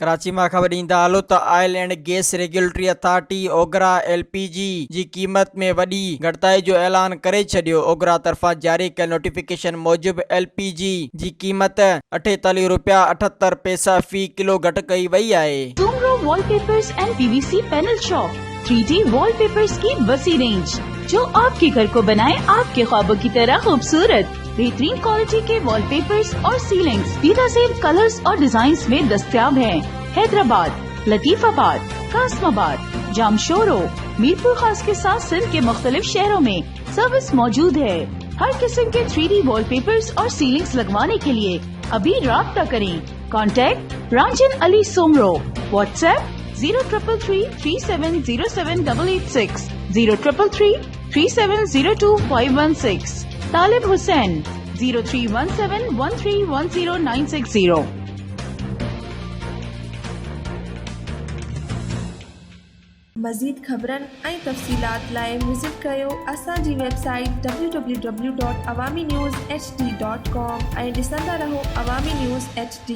कराची में ख़बर ईंदा हलो त oil and gas regulatory authority OGRA LPG जी क़ीमत में वॾी घटिताई जो ऐलान करे छॾियो। ओगरा तरफ़ां जारी कयल नोटिफिकेशन मूजिब LPG जी क़ीमत 48 रुपया 78 पैसा फी किलो घटि कई वई आहे। Soomro wallpapers and PVC panel shop 3D wallpapers की वसी रेंज जो आपके घर को बनाए आपके ख्वाबों की तरह खूबसूरत। बेहतरीन क्वालिटी के वॉलपेपर्स और सीलिंग्स बेहतरीन कलर्स और डिजाइन्स में दस्तयाब हैं। हैदराबाद, लतीफाबाद, कासमाबाद, जामशोरो, मीरपुर खास के साथ सिंध के मुख्तलिफ शहरों में सर्विस मौजूद है। हर किस्म के 3D वॉलपेपर्स और सीलिंग्स लगवाने के लिए अभी राब्ता करें। कॉन्टैक्ट रांझन अली सोमरो। व्हाट्सएप 0333370786 03333702 तालिब हुसैन 0317131096 मज़ीद ख़बरन ऐं तफ़सीलात लाइ विज़िट कयो असांजी वेबसाइट www.awamiNewsHD.com ऐं ॾिसंदा रहो अवामी न्यूज़ HD।